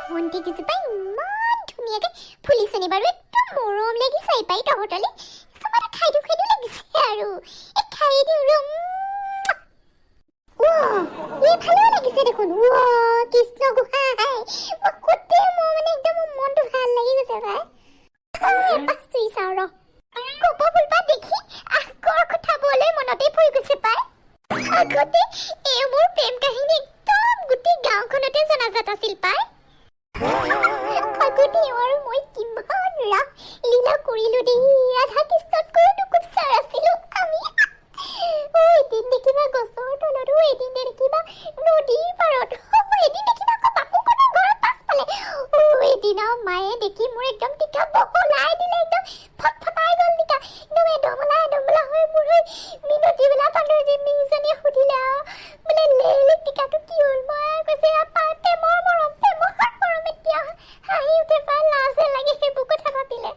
ভণ্টি কিছুপা ইমান ধুনীয়াকে ফুলিছে নি বাৰু একদম মৰম লাগিছে পাই তহঁতলে সমানে খাই লাগিছে আৰু এই খাই দিওঁ ৰম এই ভালো লাগিছে দেখোন কৃষ্ণ গোহাঁই মই কোতে মোৰ মানে একদম মনটো ভাল লাগি গৈছে ভাই এপাক চুই চাওঁ ৰ কপৌ ফুলপাহ দেখি আগৰ কথাবলৈ মনতে পৰি গৈছে পাই আগতে এই মোৰ প্ৰেম কাহিনী একদম গোটেই গাঁওখনতে জনাজাত আছিল পাই আগতে আৰু মই কিমান ৰাস লীলা কৰিলো দেই ৰাধা কৃষ্ণতকৈও খুব চাৰ আছিলো আমি এদিন দেখিবা গছৰ তলত এদিন দেখিবা নদীৰ পাৰত এদিন দেখিবা আকৌ বাপুকনৰ ঘৰৰ পাছফালে এদিন মায়ে দেখি মোৰ একদম টিকা বহলাই দিলে একদম ফটফটাই গ'ল টিকা একদম এডমলা হৈ মোৰ মিনতি বোলা পাণ্ডুজনীয়ে সুধিলে বোলে লেলি টিকাটো কি হ'ল মই কৈছে প্ৰেমৰ মৰম এতিয়া হাঁহি উঠে পাই লাজে লাগে সেইবোৰ কথা ভাবিলে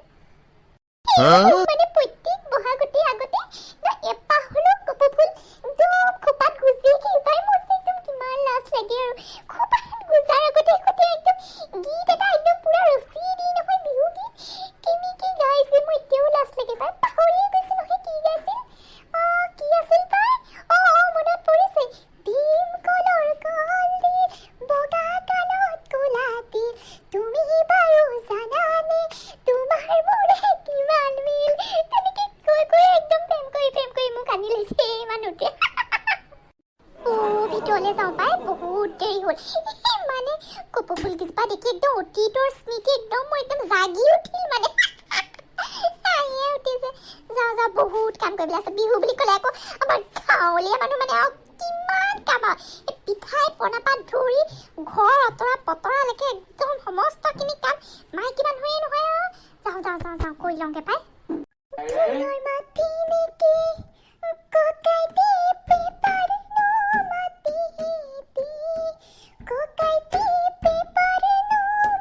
মানে প্ৰত্যেক বহাগতে আগতে এপাহ হলেও কপৌ ফুল একদম খোপাত গুজি পাই মোৰ একদম কিমান লাজ লাগে আৰু খোপাত গুজাৰ আগতে একদম গীত এটা একদম পুৰা ৰচি দি নহয় বিহু গীত কেনেকে গাইছিল মোৰ এতিয়াও লাজ লাগে পাই পাহৰিয়ে গৈছে নহয় কি গাইছিল কি আছিল পাই মনত পৰিছে ভীম কলৰ কলি বগা কালত কলাতি তুমি বাৰু জানানে তোমাৰ মোৰে কিমান মিল তেনেকে কৈ একদম প্ৰেম কৰি মোক আনি লৈছে মানুহটোৱে ভিতৰলৈ যাওঁ পাই বহুত দেৰি হ'ল মানে কপৌ ফুল কেইজোপা দেখি একদম অতীতৰ স্মৃতি একদম মোৰ একদম জাগি উঠিল মানে হাঁহিয়ে উঠিছে যাওঁ বহুত কাম কৰিবলৈ আছে বিহু বুলি ক'লে আকৌ আমাৰ গাঁৱলীয়া মানুহ মানে আৰু কিমান কাম এই পিঠাই পনাপাত ধৰি ঘৰ অতৰা পতৰালৈকে একদম সমস্তখিনি কাম মাইকী মানুহে নহয় আৰু যাওঁ কৰি লওঁগে পাই মাতি নেকি ককাই দি পেপাৰ মাতি ককাই দি পেপাৰ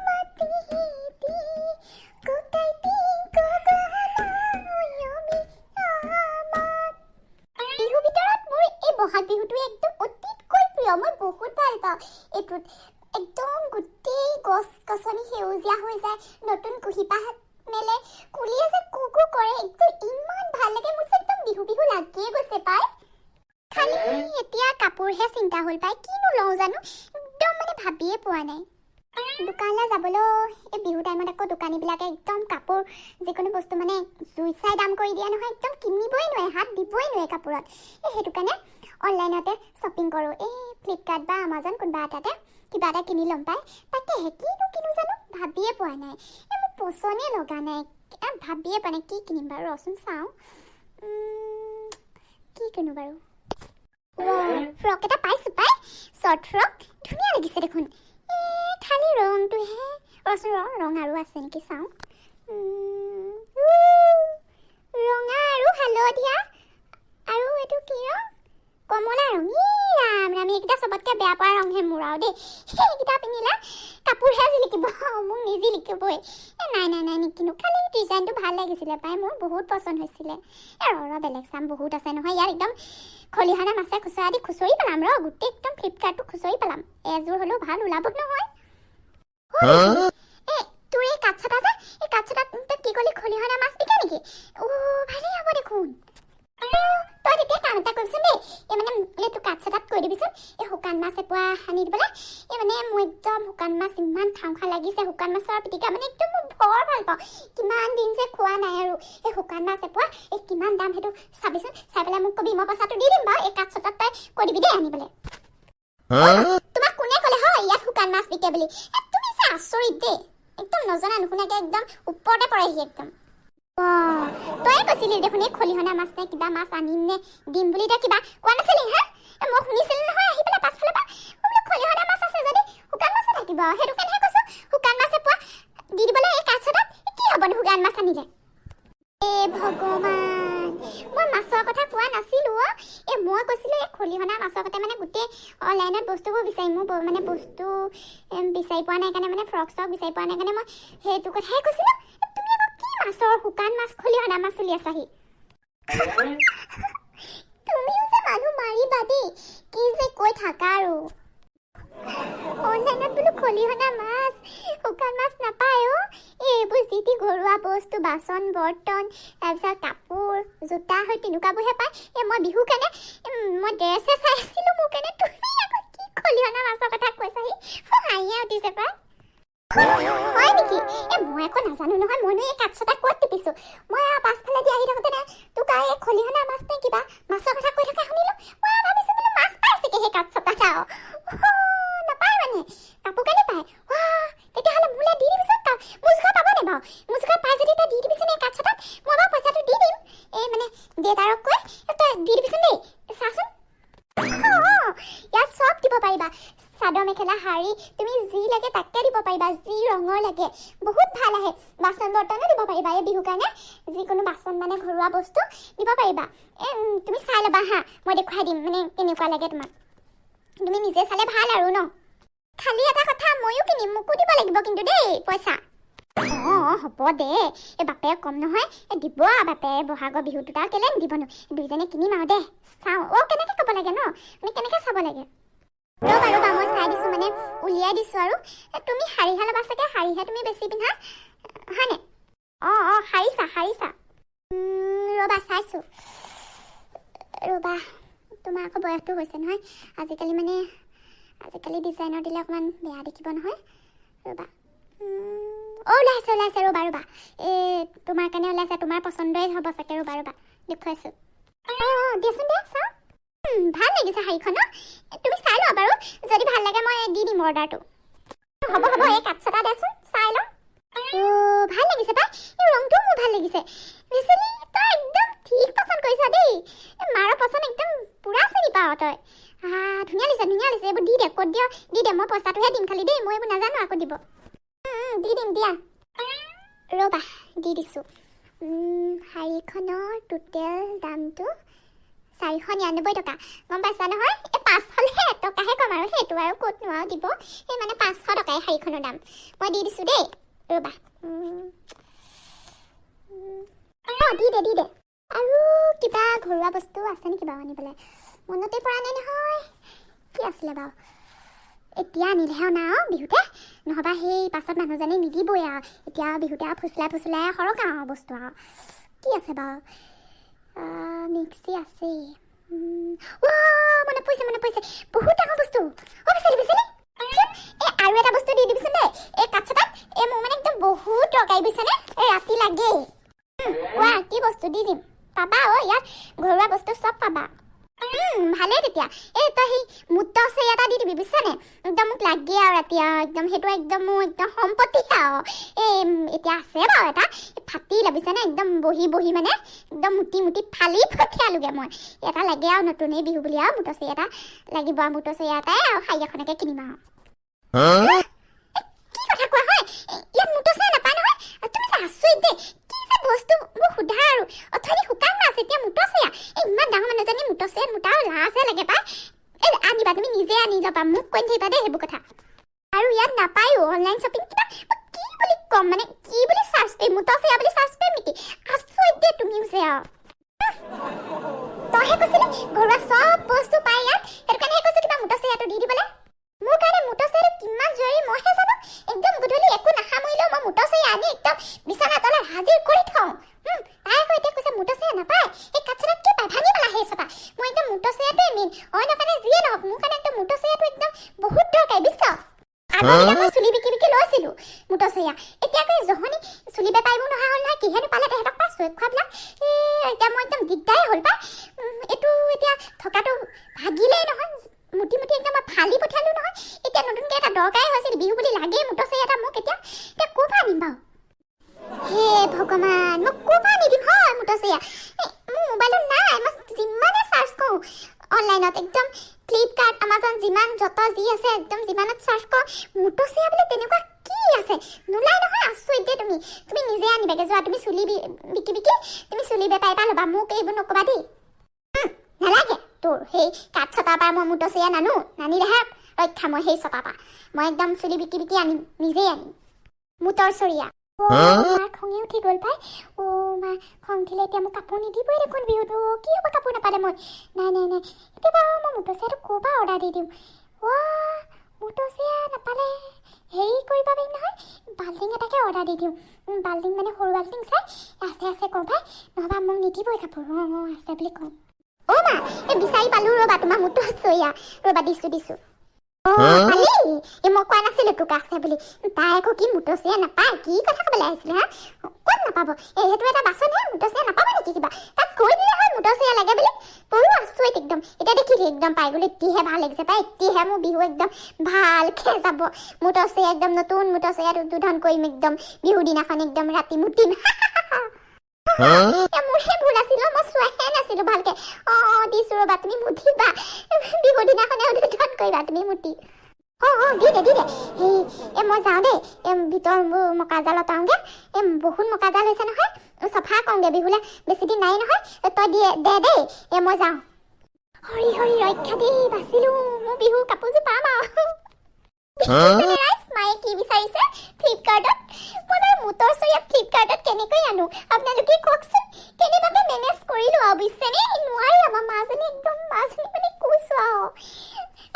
মাতি ককাই দি বিহু ভিতৰত মোৰ এই বহাগ বিহুটোৱে একদম অতিতকৈ প্ৰিয় মই বহুত ভাল পাওঁ এইটোত একদম গোটেই গছ গছনি সেউজীয়া হৈ যায় নতুন কুঁহিপাত মেলে কুলিয়ে যে কুকু কৰে একদম ইমান ভাল লাগে মোৰ একদম বিহু লাগিয়ে গৈছে পাই খালি এতিয়া কাপোৰহে চিন্তা হ'ল পাই কিনো লওঁ জানো একদম মানে ভাবিয়ে পোৱা নাই দোকানলৈ যাবলৈ এই বিহু টাইমত আকৌ দোকানীবিলাকে একদম কাপোৰ যিকোনো বস্তু মানে জুই চাই দাম কৰি দিয়ে নহয় একদম কিনিবই নোৱাৰে হাত দিবই নোৱাৰে কাপোৰত সেইটো কাৰণে অনলাইনতে শ্বপিং কৰোঁ এই ফ্লিপকাৰ্ট বা আমাজন কোনোবা এটাতে কিবা এটা কিনি ল'ম পাই তাকেহে কিনো জানো ভাবিয়ে পোৱা নাই মোৰ পচন্দে লগা নাই ভাবিয়ে পোৱা নাই কি কিনিম বাৰু ৰচোন চাওঁ কি কিনো বাৰু ফ্ৰক এটা পাইছোঁ পাই শ্বৰ্ট ফ্ৰক ধুনীয়া লাগিছে দেখোন খালি ৰংটোহে ৰচোন ৰং আৰু আছে নেকি চাওঁ ৰঙা আৰু হালধীয়া আৰু এইটো কি ৰং কমলা ৰং ৰাম এইকেইটা চবতকৈ বেয়া পোৱা ৰংহে মোৰ আৰু দেই সেইকেইটা পিন্ধিলে কাপোৰহে জিলিকিব মোক নিজিলিকিবই নাই নিকিনো খালি ডিজাইনটো ভাল লাগিছিলে পাই মোৰ বহুত পচন্দ হৈছিলে বেলেগ চাম বহুত আছে নহয় ইয়াৰ একদম খলিহনা মাছে খুচৰা দি খুচৰি পেলাম গোটেই একদম ফ্লিপকাৰ্টটো খুচৰি পেলাম এযোৰ হ'লেও ভাল ওলাব নহয় তোৰ এই কাঠচটা যে এই কাঠচটাত কি ক'লি খলিহনা মাছ বিকে নেকি ভালেই হ'ব দেখোন তই তেতিয়া কাম এটা কৰিবিচোন দেই এই মানে এইটো কাঠচটাত কৈ দিবিচোন এই শুকান মাছ এপোৱা সানি দিবলৈ এই মানে মোৰ একদম শুকান মাছ ইমান খাওঁ লাগিছে শুকান মাছৰ পিটিকা মানে একদম মই বৰ ভাল পাওঁ কিমান দিন যে খোৱা নাই আৰু এই শুকান মাছ এপোৱা এই কিমান দাম সেইটো চাবিচোন চাই পেলাই মোক কবি মই পইচাটো দি দিম বাৰু এই কাঠচটাত তই কৈ দিবি দেই আনিবলৈ তোমাক কোনে ক'লে হয় ইয়াত শুকান মাছ বিকে বুলি তুমি যে আচৰিত দেই একদম নজনা নুশুনাকৈ একদম ওপৰতে পৰেহি একদম তই কৈছিলি দেখোন এই খলিহনা মাছ নে কিবা মাছ আনিম নে দিম বুলি তই কিবা কোৱা নাছিলি মই শুনিছিলো নহয় আহি পেলাই পাছফালৰ পৰা বোলো খলিহনা মাছ আছে যদি শুকান মাছো থাকিব সেইটো কাৰণেহে কৈছোঁ শুকান মাছ এপোৱা দি দিবলৈ এই কাঠচটাত কি হ'বনো শুকান মাছ আনিলে ভগৱান মই মাছৰ কথা কোৱা নাছিলোঁ মই কৈছিলোঁ এই খলিহনা মাছৰ কথা মানে গোটেই অনলাইনত বস্তুবোৰ বিচাৰিম মোৰ মানে বস্তু বিচাৰি পোৱা নাই কাৰণে মানে ফ্ৰক ষ্টক বিচাৰি পোৱা নাই কাৰণে মই সেইটো কথাহে কৈছিলোঁ তুমি আকৌ কি মাছৰ শুকান মাছ খলিহনা মাছ চলি আছাহি তুমিও যে মানুহ মাৰিবা দেই কি যে কৈ থাকা আৰু অনলাইনত বোলো খলিহনা মাছ শুকান মাছ নাপায় অ এইবোৰ যি ঘৰুৱা বস্তু বাচন বৰ্তন তাৰপিছত কাপোৰ জোতা হয় তেনেকুৱাবোৰহে পায় মই বিহু কাৰণে মই ড্ৰেছে চাই আছিলোঁ মোৰ কাৰণে তুমি আকৌ কি খলিহনা মাছৰ কথা কৈছাহি হাঁহিয়ে উঠিছে পাই হয় নেকি মই একো নাজানো নহয় মইনো এই কাঠচটা ক'ত টিপিছোঁ মই পাছফালে দি আহি থাকোঁতে তোক এই খলিহনা মাছ নে কিবা মাছৰ কথা কৈ থকা শুনিলোঁ মই ভাবিছোঁ বোলো মাছ পাইছেগে সেই কাঠচটাত নাপায় মানে কাপোৰ কানি পায় তেতিয়াহ'লে মোলৈ দি দিবিচোন মুজঘৰ পাব নে বাৰু মুজঘৰ পাই যদি তই দি দিবিচোন এই কাঠচটাত মই বাৰু পইচাটো দি দিম এই মানে দেউতাৰক কৈ তই দি দিবিচোন দেই চাচোন ইয়াত চব দিব পাৰিবা চাদৰ মেখেলা শাৰী তুমি যি লাগে তাকে দিব পাৰিবা যি ৰঙৰ লাগে বহুত ভাল আহে বাচন বৰ্তনো দিব পাৰিবা এই বিহু কাৰণে যিকোনো বাচন মানে ঘৰুৱা বস্তু দিব পাৰিবা তুমি চাই ল'বা হা মই দেখুৱাই দিম মানে কেনেকুৱা লাগে তোমাক তুমি নিজে চালে ভাল আৰু ন খালি এটা কথা ময়ো কিনিম মোকো দিব লাগিব কিন্তু দেই পইচা হ'ব দে এই বাপেৰে কম নহয় দিব বাপেৰে বহাগৰ বিহুটোত আৰু কেলে নিদিবনো দুইজনে কিনিম আৰু দে চাওঁ কেনেকৈ ক'ব লাগে ন মানে কেনেকৈ চাব লাগে ৰ'বা মই চাই দিছোঁ মানে উলিয়াই দিছোঁ আৰু তুমি শাৰীহে ল'বা চাগে শাৰীহে তুমি বেছি পিন্ধা হয়নে শাৰীছা ৰ'বা চাইছোঁ ৰ'বা তোমাৰ আকৌ বয়সটো হৈছে নহয় আজিকালি ডিজাইনৰ দিলে অকণমান বেয়া দেখিব নহয় ৰ'বা ওলাইছে ৰ'বা এই তোমাৰ কাৰণে ওলাইছে তোমাৰ পচন্দই হ'ব চাগে ৰ'বা দেখুৱাইছোঁ দিয়াচোন দিয়া চাওঁ ভাল লাগিছে শাৰীখন তুমি চাই লোৱা বাৰু যদি ভাল লাগে মই দি দিম অৰ্ডাৰটো হ'ব এই কাঠচটা দেচোন চাই লওঁ ভাল লাগিছে পাই এই ৰংটোও মোৰ ভাল লাগিছে বেচেলি তই একদম ঠিক পচন্দ কৰিছা দেই মাৰৰ পচন্দ একদম পুৰা চিনি পাওঁ তই ধুনীয়া লাগিছে এইবোৰ দি দে ক'ত দিয় দি দে মই পইচাটোহে দিম খালি দেই মই এইবোৰ নাজানো আকৌ দিব দি দিম দিয়া ৰ'বা দি দিছোঁ শাৰীখনৰ টোটেল দামটো 499 টকা গম পাইছা নহয় এই 500লে টকাহে কম আৰু সেইটো আৰু ক'ত নোৱাৰো দিব এই মানে 500 টকাই শাৰীখনৰ দাম মই দি দিছোঁ দেই ৰ'বা দি দে আৰু কিবা ঘৰুৱা বস্তু আছে নেকি বাৰু আনিবলৈ মনতে পৰা নাই নহয় কি আছিলে বাৰু এতিয়া আনিলেহে না বিহুতে নহ'বা সেই পাছত মানুহজনে নিদিবই আৰু এতিয়া বিহুতে আৰু ফুচলাই সৰকা বস্তু আৰু কি আছে বাৰু মিক্সি আছে মনত পৰিছে বহুত ডাঙৰ বস্তু বিচাৰি আৰু এটা বস্তু দি দিবিচোন দেই এই কাঠচটাত মোক মানে একদম বহুত দৰকাৰী বুজিছেনে ৰাতি লাগেই কি বস্তু দি দিম পাবা ইয়াত ঘৰুৱা বস্তু চব পাবা ভালেই তেতিয়া তই সেই মুঠ আছে এটা দি দিবি বুজিছানে একদম মোক লাগে আৰু ৰাতি একদম সেইটো একদম মোৰ একদম সম্পত্তি আৰু এতিয়া আছে বাৰু এটা ফাটি লাগিছেনে একদম বহি মানে একদম মুটি ফালি পঠিয়ালোগে মই এটা লাগে আৰু নতুন এই বিহু বুলি আৰু মুঠৰ চৰি এটা লাগিব আৰু মুঠৰ চৰি এটাই আৰু শাৰী এখনকে কিনিম আৰু কি কথা কোৱা হয় ইয়াত মুঠৰ চৰি নাপায় নহয় তুমি যে আচৰিত দেই কি যে বস্তু মোক সোধা আৰু অথনি শুকান মাছ এতিয়া মুঠৰ চয়া ইমান ডাঙৰ মানুহজনী মুঠৰ চয়াত মুঠা আৰু লাজহে লাগে পাই আনিবা তুমি নিজে আনি যাবা মোক কৈ থাকিবা দেই সেইবোৰ কথা আৰু ইয়াত নাপায়ো অনলাইন শ্বপিং কিবা কি বুলি ক'ম মানে কি বুলি চাৰ্চ কৰিম মুঠৰ চয়া বুলি চাৰ্চ কৰিম নেকি আচৰিত দেই তুমিও যে আৰু তইহে কৈছিলি ঘৰুৱা চব বস্তু পাই ইয়াত সেইটো কাৰণেহে কৈছোঁ কিবা মুঠৰ চয়াটো দি দিবলৈ মোৰ কাৰণে মুঠৰ চয়াটো কিমান জৰুৰী মইহে জানো একদম গধূলি একো নাখামৰিলেও মই মুঠৰ চয়া আনি একদম বিচনা তলত হাজিৰ কৰি থওঁ তাই আকৌ এতিয়া কৈছে মুঠৰ চয়া নাপায় এই কাঠচটাত কি পায় ভাঙি পেলা সেই চটা মই একদম মুঠৰ চয়াটোৱে মেইন অন্য কাৰণে যিয়ে নহওক মোৰ কাৰণে একদম মুঠৰ চয়াটো একদম বহুত দৰকাৰী বুজিছ আগতে মই চুলি বিকি লৈছিলোঁ মুঠৰ চয়া এতিয়া আকৌ জহনি চুলি বেপাৰীবোৰ নহা হ'ল নহয় কিহেনো পালে তেহেঁতক পাইছোঁ খোৱাবিলাক এতিয়া মই একদম দিগদাৰে হ'ল পাই এইটো এতিয়া থকাটো ভাগিলেই নহয় মুটি একদম মই ফালি পঠিয়ালোঁ নহয় এতিয়া নতুনকৈ এটা দৰকাৰী হৈছিল বিহু বুলি লাগেই মুঠৰ চয়া এটা মোক এতিয়া ক'ৰ পৰা আনিম বাৰু হে ভগৱান মই ক'ৰ পৰা আনি দিম হয় মুঠৰ চয়া মোৰ মোবাইলত নাই মই যিমানে চাৰ্চ কৰোঁ অনলাইনত একদম ফ্লিপকাৰ্ট আমাজন যিমান যত যি আছে একদম যিমানত চাৰ্চ কৰোঁ মুঠৰ চয়া বোলে তেনেকুৱা কি আছে নোলাই নহয় আচৰিত দেই তুমি নিজে আনিবাগে যোৱা তুমি চুলি বিকি তুমি চুলি বেপাৰী পৰা ল'বা মোক এইবোৰ নক'বা দেই নালাগে তোৰ সেই কাঠ চটাৰ পৰা মই মুঠৰ চয়া নানিলেহে ৰক্ষা মই সেই চটাৰ পৰা মই একদম চুলি বিকি আনিম নিজেই আনিম মুঠৰ চৰিয়া মাৰ খঙে উঠি গ'ল পাই মা খং উঠিলে এতিয়া মোক কাপোৰ নিদিবই দেখোন বিহুটো কি হ'ব কাপোৰ নাপালে মই নাই এতিয়া বাৰু মই মুঠৰ চয়াটো ক'ৰ পৰা অৰ্ডাৰ দি দিম মুঠৰ চয়া নাপালে হেৰি কৰিব পাৰিম নহয়, বাল্টিং এটাকে অৰ্ডাৰ দি দিওঁ। বাল্টিং মানে সৰু বাল্টিং চাই আছে কওঁ পাই, নহ'বা মোক নিদিবই কাপোৰ। আছে বুলি কওঁ। মা বিচাৰি পালোঁ, ৰ'বা তোমাৰ মুঠো চৈয়া, ৰ'বা দিছোঁ। পালি মই কোৱা নাছিলোঁ তোক আছে বুলি। তাই আকৌ কি মুঠচিয়া নাপায়, কি কথা ক'বলৈ আহিছিলে হা? ক'ত নাপাব? সেইটো এটা বাচনহে, মুঠচিয়া নাপাব নেকি কিবা? তাক কৈ দিলে হয় মুঠচিয়া লাগে বুলি। পৰো আচৰিত একদম। এতিয়া দেখিলি একদম পাই গ'লো, এতিয়াহে ভাল লাগিছে পাই, এতিয়াহে মোৰ বিহু একদম ভালকৈ যাব। মুঠচিয়া একদম নতুন মুঠচিয়াত উদ্বোধন কৰিম একদম বিহু দিনাখন, একদম ৰাতি মুতিম। মোৰহে ভুল আছিল, মই চোৱাহে নাছিলোঁ ভালকৈ। দিছোঁ ৰ'বা, তুমি মুঠিবা। বিহু দিনাখনে উদ্বোধন কৰিবা তুমি মুঠি। দি দে। মই যাওঁ দেই, ভিতৰ মকাজাল অতাওঁগৈ। বহুত মকাজাল হৈছে নহয়, চফা কৰোঁগৈ, বিহুলৈ বেছি দিন নাই নহয়। তই দে দেই, মই যাওঁ। হৰি ৰক্ষা দেই, বাচিলোঁ। মোৰ বিহু কাপোৰযোৰ পাম আৰু। মায়ে কি বিচাৰিছে ফ্লিপকাৰ্টত? মই বাৰু মুঠৰ চৰিয়া ফ্লিপকাৰ্টত কেনেকৈ আনো আপোনালোকে কওকচোন। কেনেবাকৈ মেনেজ কৰিলোঁ আৰু বুজিছেনে? নোৱাৰি আমাৰ মাজনী মানে কৈছোঁ আৰু।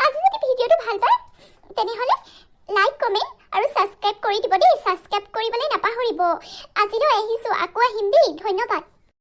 আজি যদি ভিডিঅ'টো ভাল পায় তেনেহ'লে লাইক কমেণ্ট আৰু ছাবস্ক্ৰাইব কৰি দিব দেই। ছাবস্ক্ৰাইব কৰিবলৈ নাপাহৰিব। আজিলৈ আহিছোঁ, আকৌ আহিম দেই। ধন্যবাদ।